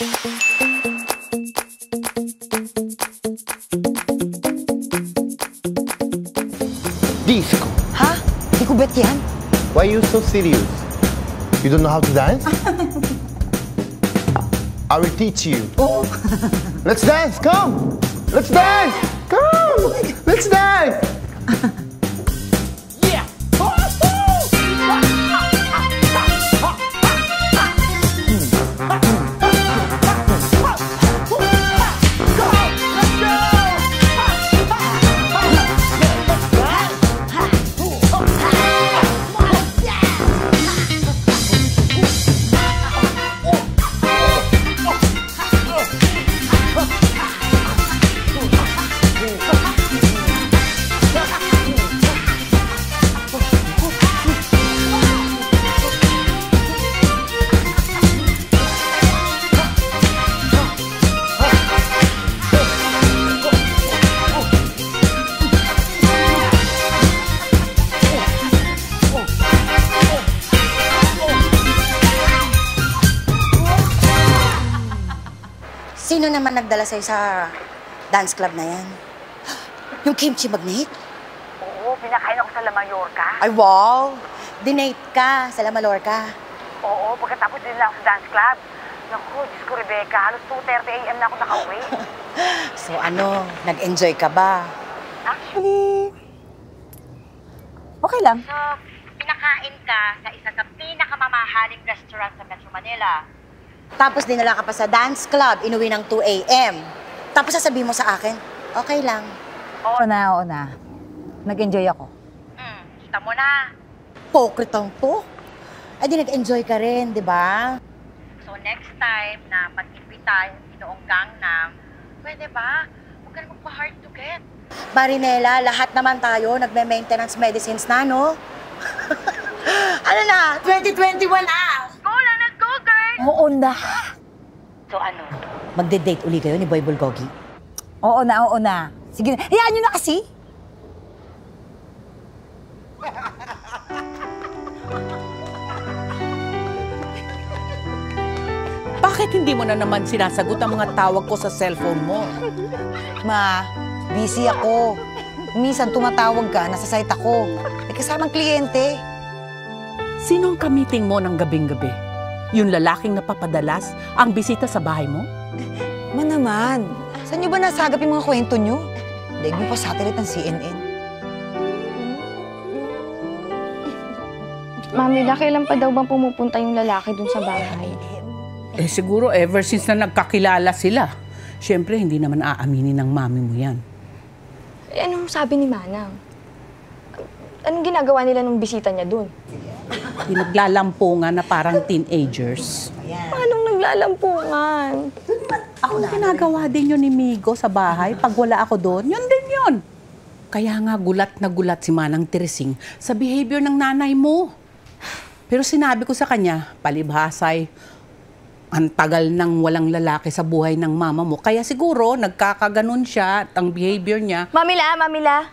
Disco. Ha? Di ko bet yan. Why are you so serious? You don't know how to dance? I will teach you. Oh. Let's dance, come! Let's dance! Come! Let's dance! Yeah! Sino naman nagdala sa'yo sa dance club na yan? Yung kimchi magnate? Oo, pinakain ako sa La Mallorca. Ay, wow! Dinate ka sa La Mallorca. Oo, pagkatapos din lang ako sa dance club. Naku, Diyos ko, Rebecca, halos 2:30 a.m. na ako nakauwi. So ano, nag-enjoy ka ba? Actually, Okay lang. so, pinakain ka sa isa sa pinakamamahaling restaurant sa Metro Manila. Tapos dinala ka pa sa dance club, inuwi ng 2 a.m. Tapos sasabihin mo sa akin, okay lang. Oo na. Nag-enjoy ako. Kita mo na. Pokritang to. Ay di nag-enjoy ka rin, di ba? So, next time na mag-imbita Ginoong Gangnam, pwede ba? Huwag ka na magpa-hard to get. Marinela, lahat naman tayo nagme-maintenance medicines na, no? Ano na? 2021 na! Go lang na, go, girl! Oo na. So, ano? Magde-date uli kayo ni Boy Bulgogi? Oo na. Sige na. Hayaan nyo na kasi. Bakit hindi mo na naman sinasagot ang mga tawag ko sa cellphone mo? Ma, busy ako. Minsan tumatawag ka, nasa site ako. May kasamang kliyente. Sinong ka-meeting mo ng gabing-gabi? Yung lalaking napapadalas ang bisita sa bahay mo? Ma naman, saan nyo ba nasagap yung mga kwento nyo? Daig mo pa satellite ng CNN. Mami, kailan pa daw bang pumupunta yung lalaki dun sa bahay? Siguro ever since na nagkakilala sila. Siyempre, hindi naman aaminin ng mami mo yan. Anong sabi ni Manang? Anong ginagawa nila nung bisita niya dun? Pinaglalampungan na parang teenagers. Paanong naglalampungan? Ako ginagawa din yun ni Migo sa bahay. Pag wala ako doon, yun din yun. Kaya nga gulat na gulat si Manang Teresing sa behavior ng nanay mo. Pero sinabi ko sa kanya, palibhasay, ang tagal nang walang lalaki sa buhay ng mama mo. Kaya siguro, nagkakaganon siya at ang behavior niya. Mamila!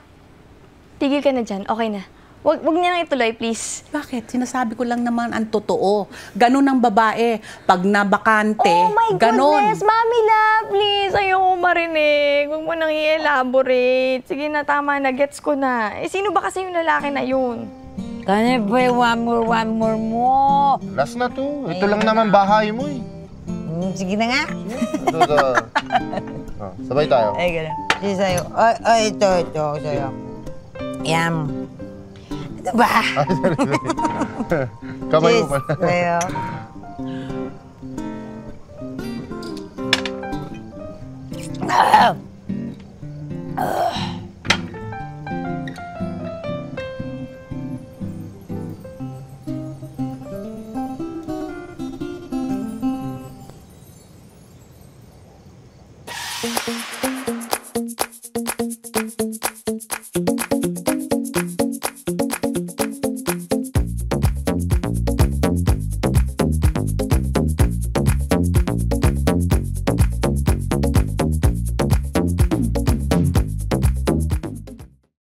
Tigil ka na dyan, okay na. Wag niya nang ituloy, please. Bakit? Sinasabi ko lang naman ang totoo. Ganon ang babae. Pag nabakante, Oh my ganon. goodness! Mamila, please! Ayoko marinig. Huwag mo nang i-elaborate. Sige na, tama na. Gets ko na. Sino ba kasi yung lalaki na yun? Kanya ba one more mo? Last na to. Ito lang naman bahay mo eh. Sige na nga. Ito. Sabay tayo. Ay, gano'n. Sige sa'yo. Ay, ito sa'yo. Yan. Ito ba? Kamay mo pala. Sa'yo.